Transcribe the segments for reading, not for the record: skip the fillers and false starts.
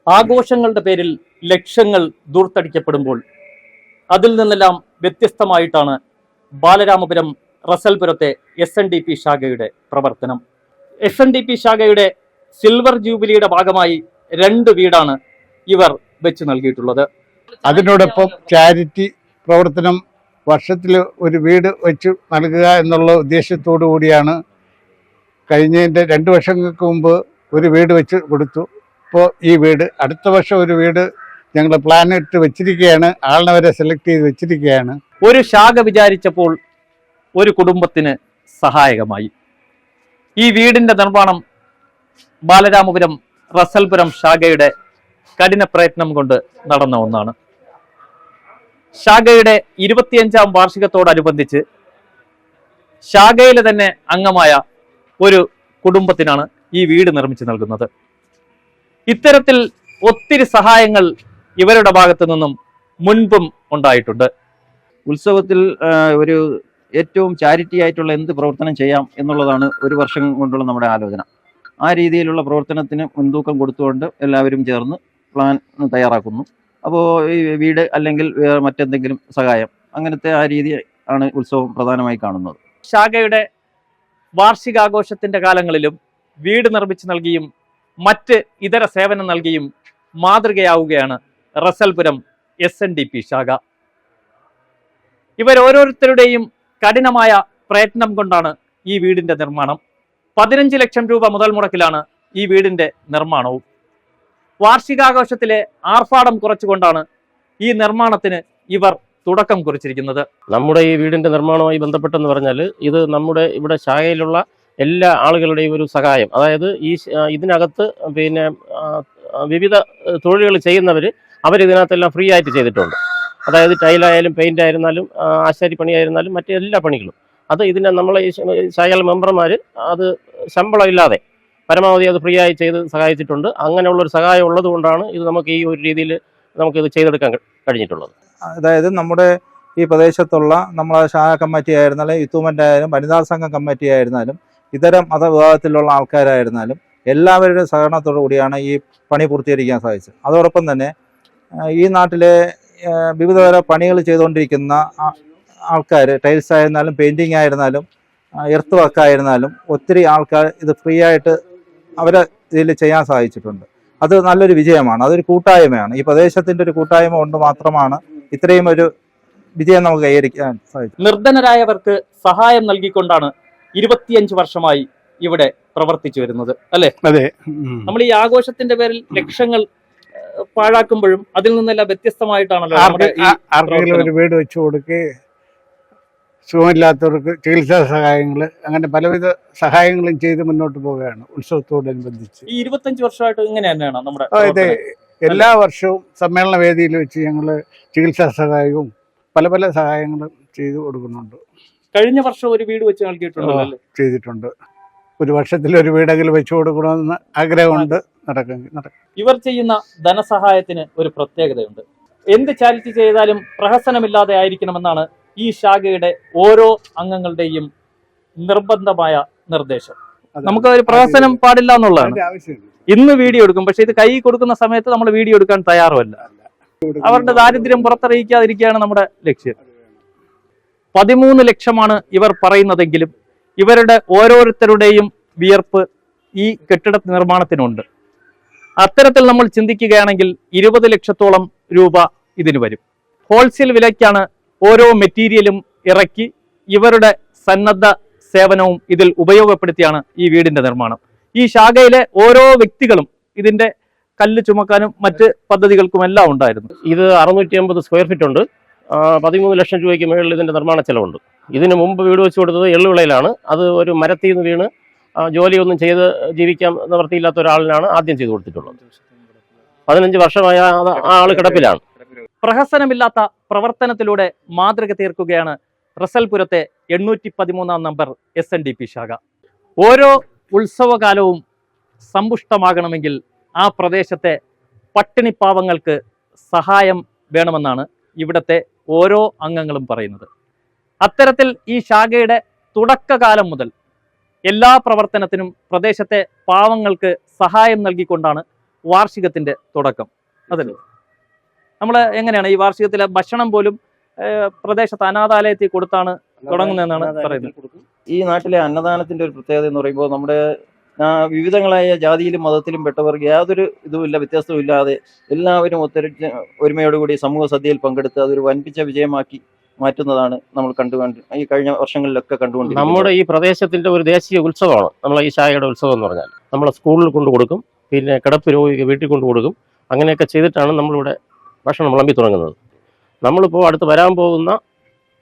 ആഘോഷങ്ങളുടെ പേരിൽ ലക്ഷങ്ങൾ ദൂർത്തടിക്കപ്പെടുമ്പോൾ അതിൽ നിന്നെല്ലാം വ്യത്യസ്തമായിട്ടാണ് ബാലരാമപുരം റസൽപുരത്തെ SNDP ശാഖയുടെ പ്രവർത്തനം. SNDP ശാഖയുടെ സിൽവർ ജൂബിലിയുടെ ഭാഗമായി 2 വീടാണ് ഇവർ വെച്ച് നൽകിയിട്ടുള്ളത്. അതിനോടൊപ്പം ചാരിറ്റി പ്രവർത്തനം വർഷത്തിൽ ഒരു വീട് വെച്ച് നൽകുക എന്നുള്ള ഉദ്ദേശത്തോടു കൂടിയാണ് കഴിഞ്ഞതിൻ്റെ 2 വർഷങ്ങൾക്ക് മുമ്പ് ഒരു വീട് വെച്ച് കൊടുത്തു. ഇപ്പോൾ ഈ വീട് അടുത്ത വർഷം ഒരു വീട് ഞങ്ങൾ പ്ലാൻ ഇട്ട് വെച്ചിരിക്കുകയാണ്. ആളിനെ വരെ സെലക്ട് ചെയ്ത് വെച്ചിരിക്കുകയാണ്. ഒരു ശാഖ വിചാരിച്ചപ്പോൾ ഒരു കുടുംബത്തിന് സഹായകമായി. ഈ വീടിന്റെ നിർമ്മാണം ബാലരാമപുരം റസൽപുരം ശാഖയുടെ കഠിന പ്രയത്നം കൊണ്ട് നടന്ന ഒന്നാണ്. ശാഖയുടെ 25ാം വാർഷികത്തോടനുബന്ധിച്ച് ശാഖയിലെ തന്നെ അംഗമായ ഒരു കുടുംബത്തിനാണ് ഈ വീട് നിർമ്മിച്ചു നൽകുന്നത്. ഇത്തരത്തിൽ ഒത്തിരി സഹായങ്ങൾ ഇവരുടെ ഭാഗത്തു നിന്നും മുൻപും ഉണ്ടായിട്ടുണ്ട്. ഉത്സവത്തിൽ ഒരു ഏറ്റവും ചാരിറ്റി ആയിട്ടുള്ള എന്ത് പ്രവർത്തനം ചെയ്യാം എന്നുള്ളതാണ് ഒരു വർഷം കൊണ്ടുള്ള നമ്മുടെ ആലോചന. ആ രീതിയിലുള്ള പ്രവർത്തനത്തിന് മുൻതൂക്കം കൊടുത്തുകൊണ്ട് എല്ലാവരും ചേർന്ന് പ്ലാൻ തയ്യാറാക്കുന്നു. അപ്പോൾ ഈ വീട് അല്ലെങ്കിൽ മറ്റെന്തെങ്കിലും സഹായം, അങ്ങനത്തെ ആ രീതി ആണ് ഉത്സവം പ്രധാനമായി കാണുന്നത്. ശാഖയുടെ വാർഷികാഘോഷത്തിന്റെ കാലങ്ങളിലും വീട് നിർമ്മിച്ചു നൽകിയും മറ്റ് ഇതര സേവനം നൽകിയും മാതൃകയാവുകയാണ് റസൽപുരം SNDP ശാഖ. ഇവരോരോരുത്തരുടെയും കഠിനമായ പ്രയത്നം കൊണ്ടാണ് ഈ വീടിന്റെ നിർമ്മാണം. 15 ലക്ഷം രൂപ മുതൽ മുടക്കിലാണ് ഈ വീടിന്റെ നിർമ്മാണവും. വാർഷികാഘോഷത്തിലെ ആർഭാടം കുറച്ചുകൊണ്ടാണ് ഈ നിർമ്മാണത്തിന് ഇവർ തുടക്കം കുറിച്ചിരിക്കുന്നത്. നമ്മുടെ ഈ വീടിന്റെ നിർമ്മാണവുമായി ബന്ധപ്പെട്ടെന്ന് പറഞ്ഞാൽ ഇത് നമ്മുടെ ഇവിടെ ശാഖയിലുള്ള എല്ലാ ആളുകളുടെയും ഒരു സഹായം. അതായത് ഇതിനകത്ത് വിവിധ തൊഴിലുകൾ ചെയ്യുന്നവർ അവരിതിനകത്തെല്ലാം ഫ്രീ ആയിട്ട് ചെയ്തിട്ടുണ്ട്. അതായത് ടൈലായാലും പെയിന്റ് ആയിരുന്നാലും ആശാരിപ്പണിയായിരുന്നാലും മറ്റു എല്ലാ പണികളും അത് നമ്മളെ ഈ ശാഖയിലെ മെമ്പർമാർ അത് ശമ്പളം ഇല്ലാതെ പരമാവധി അത് ഫ്രീ ആയി ചെയ്ത് സഹായിച്ചിട്ടുണ്ട്. അങ്ങനെയുള്ളൊരു സഹായം ഉള്ളത് കൊണ്ടാണ് ഇത് നമുക്ക് ഈ ഒരു രീതിയിൽ നമുക്കിത് ചെയ്തെടുക്കാൻ കഴിഞ്ഞിട്ടുള്ളത്. അതായത് നമ്മുടെ ഈ പ്രദേശത്തുള്ള നമ്മളെ ശാഖ കമ്മിറ്റി ആയിരുന്നാലും യൂത്ത് ആയാലും വനിതാ സംഘം കമ്മിറ്റി ആയിരുന്നാലും ഇതര മതവിഭാഗത്തിലുള്ള ആൾക്കാരായിരുന്നാലും എല്ലാവരുടെയും സഹകരണത്തോടു കൂടിയാണ് ഈ പണി പൂർത്തീകരിക്കാൻ സാധിച്ചത്. അതോടൊപ്പം തന്നെ ഈ നാട്ടിലെ വിവിധതര പണികൾ ചെയ്തുകൊണ്ടിരിക്കുന്ന ആൾക്കാർ, ടൈൽസ് ആയിരുന്നാലും പെയിൻറ്റിങ് ആയിരുന്നാലും എർത്ത് വർക്ക് ആയിരുന്നാലും ഒത്തിരി ആൾക്കാർ ഇത് ഫ്രീ ആയിട്ട് അവരെ ഇതിൽ ചെയ്യാൻ സാധിച്ചിട്ടുണ്ട്. അത് നല്ലൊരു വിജയമാണ്. അതൊരു കൂട്ടായ്മയാണ്. ഈ പ്രദേശത്തിൻ്റെ ഒരു കൂട്ടായ്മ കൊണ്ട് മാത്രമാണ് ഇത്രയും ഒരു വിജയം നമുക്ക് കൈവരിക്കാൻ സാധിച്ചത്. നിർധനരായവർക്ക് സഹായം നൽകിക്കൊണ്ടാണ് 25 വർഷമായി ഇവിടെ പ്രവർത്തിച്ചു വരുന്നത്, അല്ലേ? അതെ. നമ്മൾ ഈ ആഘോഷത്തിന്റെ പേരിൽ ലക്ഷങ്ങൾ പാഴാക്കുമ്പോഴും അതിൽ നിന്നെല്ലാം വ്യത്യസ്തമായിട്ടാണല്ലോ ആർക്കെങ്കിലും ഒരു വീട് വെച്ചു കൊടുക്കുക, സുഖമില്ലാത്തവർക്ക് ചികിത്സാ സഹായങ്ങൾ, അങ്ങനെ പലവിധ സഹായങ്ങളും ചെയ്ത് മുന്നോട്ട് പോവുകയാണ് ഉത്സവത്തോടനുബന്ധിച്ച്. ഈ 25 വർഷമായിട്ട് ഇങ്ങനെ തന്നെയാണ് നമ്മുടെ. അതെ, എല്ലാ വർഷവും സമ്മേളന വേദിയിൽ വെച്ച് ഞങ്ങൾ ചികിത്സാ സഹായവും പല പല സഹായങ്ങളും ചെയ്തു കൊടുക്കുന്നുണ്ട്. കഴിഞ്ഞ വർഷം ഒരു വീട് വെച്ച് നൽകിയിട്ടുണ്ടല്ലോ? ചെയ്തിട്ടുണ്ട്. ഒരു വർഷത്തിൽ ഒരു വീടെങ്കിലും വെച്ചു കൊടുക്കണമെന്ന് ആഗ്രഹമുണ്ട്. നടക്കും. ഇവർ ചെയ്യുന്ന ധനസഹായത്തിന് ഒരു പ്രത്യേകതയുണ്ട്. എന്ത് ചാരിറ്റി ചെയ്താലും പ്രഹസനമില്ലാതെ ആയിരിക്കണമെന്നാണ് ഈ ശാഖയുടെ ഓരോ അംഗങ്ങളുടെയും നിർബന്ധമായ നിർദ്ദേശം. നമുക്ക് ഒരു പ്രഹസനം പാടില്ല എന്നുള്ളതാണ്. ഇന്ന് വീഡിയോ എടുക്കും, പക്ഷെ ഇത് കൈ കൊടുക്കുന്ന സമയത്ത് നമ്മൾ വീഡിയോ എടുക്കാൻ തയ്യാറുമല്ല. അവരുടെ ദാരിദ്ര്യം പുറത്തറിയിക്കാതിരിക്കുകയാണ് നമ്മുടെ ലക്ഷ്യം. 13 ലക്ഷമാണ് ഇവർ പറയുന്നതെങ്കിലും ഇവരുടെ ഓരോരുത്തരുടെയും വിയർപ്പ് ഈ കെട്ടിട നിർമ്മാണത്തിനുണ്ട്. അത്തരത്തിൽ നമ്മൾ ചിന്തിക്കുകയാണെങ്കിൽ 20 ലക്ഷത്തോളം രൂപ ഇതിന് വരും. ഹോൾസെയിൽ വിലയ്ക്കാണ് ഓരോ മെറ്റീരിയലും ഇറക്കി ഇവരുടെ സന്നദ്ധ സേവനവും ഇതിൽ ഉപയോഗപ്പെടുത്തിയാണ് ഈ വീടിന്റെ നിർമ്മാണം. ഈ ശാഖയിലെ ഓരോ വ്യക്തികളും ഇതിന്റെ കല്ല് ചുമക്കാനും മറ്റ് പദ്ധതികൾക്കുമെല്ലാം ഉണ്ടായിരുന്നു. ഇത് 650 സ്ക്വയർ ഫീറ്റ് ഉണ്ട്. 13 ലക്ഷം രൂപയ്ക്ക് മുകളിൽ ഇതിന്റെ നിർമ്മാണ ചെലവുണ്ട്. ഇതിന് മുമ്പ് വീട് വെച്ച് കൊടുത്തത് എള്ളുവിളയിലാണ്. അത് ഒരു മരത്തിൽ നിന്ന് വീണ് ജോലിയൊന്നും ചെയ്ത് ജീവിക്കാൻ നിവൃത്തിയില്ലാത്ത ഒരാളിനാണ് ആദ്യം ചെയ്തു കൊടുത്തിട്ടുള്ളത്. 15 വർഷമായ ആ ആള് കിടപ്പിലാണ്. പ്രഹസനമില്ലാത്ത പ്രവർത്തനത്തിലൂടെ മാതൃക തീർക്കുകയാണ് റസൽപുരത്തെ 813 നമ്പർ SNDP ശാഖ. ഓരോ ഉത്സവകാലവും സമ്പുഷ്ടമാകണമെങ്കിൽ ആ പ്രദേശത്തെ പട്ടിണിപ്പാവങ്ങൾക്ക് സഹായം വേണമെന്നാണ് ഇവിടുത്തെ ഓരോ അംഗങ്ങളും പറയുന്നത്. അത്തരത്തിൽ ഈ ശാഖയുടെ തുടക്കകാലം മുതൽ എല്ലാ പ്രവർത്തനത്തിനും പ്രദേശത്തെ പാവങ്ങൾക്ക് സഹായം നൽകിക്കൊണ്ടാണ് വാർഷികത്തിന്റെ തുടക്കം. അതല്ലേ നമ്മൾ എങ്ങനെയാണ് ഈ വാർഷികത്തിലെ ഭക്ഷണം പോലും പ്രദേശത്ത് അനാഥാലയത്തിൽ കൊടുത്താണ് തുടങ്ങുന്നതെന്നാണ് പറയുന്നത്. ഈ നാട്ടിലെ അന്നദാനത്തിന്റെ ഒരു പ്രത്യേകത എന്ന് പറയുമ്പോൾ നമ്മുടെ വിവിധങ്ങളായ ജാതിയിലും മതത്തിലും പെട്ടവർക്ക് യാതൊരു ഇതുമില്ല, വ്യത്യാസവും ഇല്ലാതെ എല്ലാവരും ഒരുമയോടുകൂടി സമൂഹ സദ്യയിൽ പങ്കെടുത്ത് അതൊരു വൻപിച്ച വിജയമാക്കി മാറ്റുന്നതാണ് നമ്മൾ ഈ കഴിഞ്ഞ വർഷങ്ങളിലൊക്കെ കണ്ടുകൊണ്ടിരിക്കുന്നത്. നമ്മുടെ ഈ പ്രദേശത്തിന്റെ ഒരു ദേശീയ ഉത്സവമാണ് നമ്മളെ ഈ ശാഖയുടെ ഉത്സവം എന്ന് പറഞ്ഞാൽ. നമ്മളെ സ്കൂളിൽ കൊണ്ടു കൊടുക്കും, പിന്നെ കിടപ്പ് രോഗിക്ക് വീട്ടിൽ കൊണ്ടു കൊടുക്കും. അങ്ങനെയൊക്കെ ചെയ്തിട്ടാണ് നമ്മളിവിടെ ഭക്ഷണം വിളമ്പി തുടങ്ങുന്നത്. നമ്മളിപ്പോൾ അടുത്ത് വരാൻ പോകുന്ന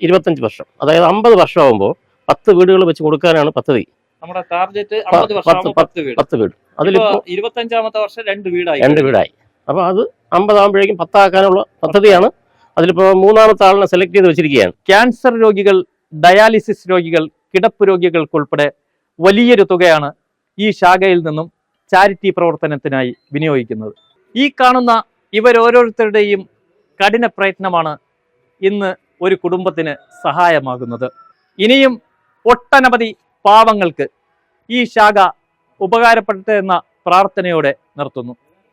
25 വർഷം, അതായത് 50 വർഷമാകുമ്പോൾ 10 വീടുകൾ വെച്ച് കൊടുക്കാനാണ് പദ്ധതി. നമ്മുടെ ടാർഗറ്റ് 10 വീട്. അതിലിപ്പോ 25ാമത്തെ വർഷം 2 വീടായി. അപ്പൊ അത് 50 ആകുമ്പോഴേക്കും 10 ആക്കാനുള്ള പദ്ധതിയാണ്. അതിലിപ്പോ 3ാമത്തെ ആളിനെ സെലക്ട് ചെയ്ത് വെച്ചിരിക്കുകയാണ്. ക്യാൻസർ രോഗികൾ, ഡയാലിസിസ് രോഗികൾ, കിടപ്പ് രോഗികൾക്കുൾപ്പെടെ വലിയൊരു തുകയാണ് ഈ ശാഖയിൽ നിന്നും ചാരിറ്റി പ്രവർത്തനത്തിനായി വിനിയോഗിക്കുന്നത്. ഈ കാണുന്ന ഇവരോരോരുത്തരുടെയും കഠിന പ്രയത്നമാണ് ഇന്ന് ഒരു കുടുംബത്തിന് സഹായമാകുന്നത്. ഇനിയും ഒട്ടനവധി പാവങ്ങൾക്ക് ഈ ശാഖ ഉപകാരപ്പെട്ടെന്ന പ്രാർത്ഥനയോടെ നിർത്തുന്നു.